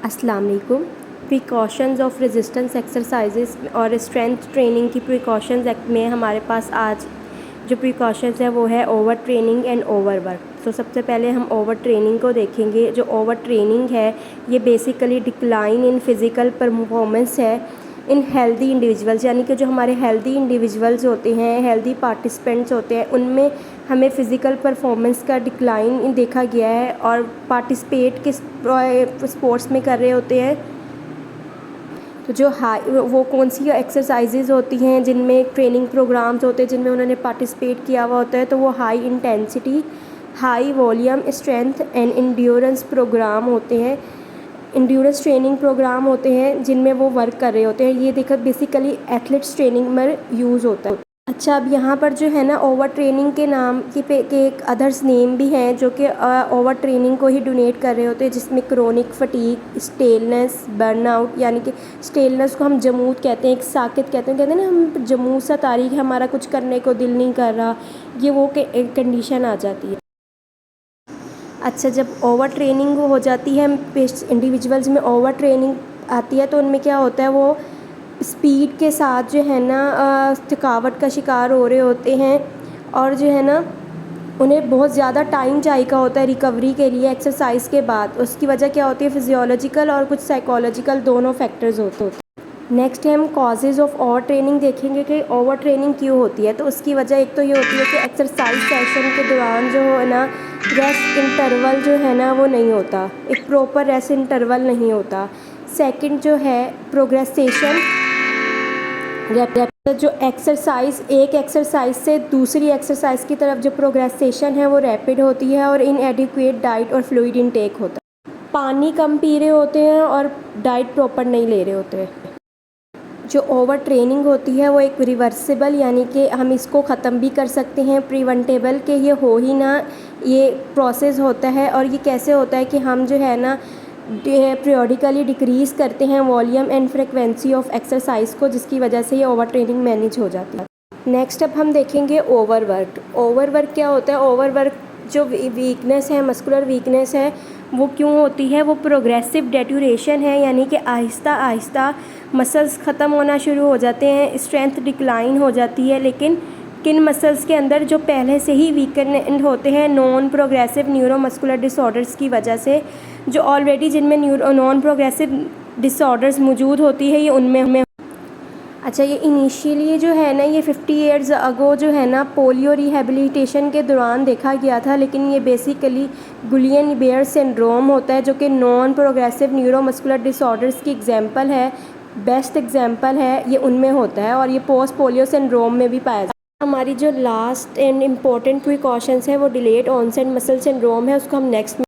अस्सलाम वालेकुम। Precautions of resistance exercises और स्ट्रेंथ ट्रेनिंग की प्रिकॉशंस में हमारे पास आज जो प्रिकॉशंस है वो है over training and over work. तो सबसे पहले हम ओवर ट्रेनिंग को देखेंगे। जो ओवर ट्रेनिंग है ये basically decline in physical performance है इन हेल्दी इंडिविजुअल्स, यानी कि जो हमारे हेल्दी इंडिविजुअल्स होते हैं, हेल्दी पार्टिसिपेंट्स होते हैं, उनमें हमें फ़िज़िकल परफॉर्मेंस का डिक्लाइन देखा गया है और पार्टिसिपेट किस स्पोर्ट्स में कर रहे होते हैं। तो जो वो कौन सी एक्सरसाइजेज़ होती हैं जिनमें ट्रेनिंग प्रोग्राम्स होते हैं जिनमें उन्होंने पार्टिसिपेट किया हुआ होता है, तो वो high intensity, high volume, strength and endurance program होते हैं, इंड्योरेंस ट्रेनिंग प्रोग्राम होते हैं जिनमें वो वर्क कर रहे होते हैं। ये देखो बेसिकली एथलेट्स ट्रेनिंग में यूज़ होता है। अच्छा, अब यहाँ पर जो है ना ओवर ट्रेनिंग के नाम के एक अदर्स नेम भी हैं जो कि ओवर ट्रेनिंग को ही डोनेट कर रहे होते हैं, जिसमें क्रोनिक फटीग, स्टेलनेस, बर्नआउट, यानी कि स्टेलनेस को हम जमूद कहते हैं, एक साकित कहते हैं ना, हम जमूद सा तारीख, हमारा कुछ करने को दिल नहीं कर रहा, ये वो एक कंडीशन आ जाती है। अच्छा, जब ओवर ट्रेनिंग हो जाती है इंडिविजुअल्स में ओवर ट्रेनिंग आती है तो उनमें क्या होता है, वो स्पीड के साथ जो है ना थकावट का शिकार हो रहे होते हैं और जो है ना उन्हें बहुत ज़्यादा टाइम चाहिए होता है रिकवरी के लिए एक्सरसाइज के बाद। उसकी वजह क्या होती है, फिजियोलॉजिकल और कुछ साइकोलॉजिकल दोनों फैक्टर्स होते हैं। नेक्स्ट हम कॉजेज़ ऑफ ओवर ट्रेनिंग देखेंगे कि ओवर ट्रेनिंग क्यों होती है। तो उसकी वजह एक तो ये होती है कि एक्सरसाइज सेशन के दौरान जो है ना रेस्ट इंटरवल जो है ना वो नहीं होता, एक प्रॉपर रेस्ट इंटरवल नहीं होता। सेकंड जो है प्रोग्रेसेशन, जो एक्सरसाइज एक एक्सरसाइज से दूसरी एक्सरसाइज की तरफ जो प्रोग्रेसेशन है वो रैपिड होती है और इनएडिक्वेट डाइट और फ्लूइड इनटेक होता है। पानी कम पी रहे होते हैं और डाइट प्रॉपर नहीं ले रहे होते हैं। जो ओवर ट्रेनिंग होती है वो एक रिवर्सिबल, यानी कि हम इसको ख़त्म भी कर सकते हैं, प्रिवेंटेबल के ये हो ही ना, ये प्रोसेस होता है। और ये कैसे होता है कि हम जो है ना पीरियडिकली डिक्रीज़ करते हैं volume and frequency of exercise को, जिसकी वजह से ये ओवर ट्रेनिंग मैनेज हो जाती है। नेक्स्ट अब हम देखेंगे ओवर वर्क। ओवर वर्क क्या होता है? ओवर वर्क जो वीकनेस है, मस्कुलर वीकनेस है, वो क्यों होती है? वो प्रोग्रेसिव डेट्यूरेशन है, यानी कि आहिस्ता आहिस्ता मसल्स ख़त्म होना शुरू हो जाते हैं, स्ट्रेंथ डिक्लाइन हो जाती है। लेकिन किन मसल्स के अंदर जो पहले से ही वीकेंड होते हैं नॉन प्रोग्रेसिव न्यूरोमस्कुलर डिसऑर्डर्स की वजह से, जो ऑलरेडी जिनमें नॉन प्रोग्रेसिव डिसऑर्डर्स मौजूद होती है, ये उनमें। अच्छा, ये इनिशियली जो है ना ये 50 ईयर्स अगो जो है ना पोलियो रिहेबिलिटेशन के दौरान देखा गया था, लेकिन ये बेसिकली गुलियन-बेयर सिंड्रोम होता है जो कि नॉन प्रोग्रेसिव न्यूरोमस्कुलर डिसऑर्डर्स की एग्जांपल है, बेस्ट एग्जांपल है, ये उनमें होता है और ये पोस्ट पोलियो सिंड्रोम में भी पाया जाता है। हमारी जो लास्ट एंड इम्पॉर्टेंट प्रिकॉशंस है वो डिलेड ऑनसेट मसल सिंड्रोम है, उसको हम नेक्स्ट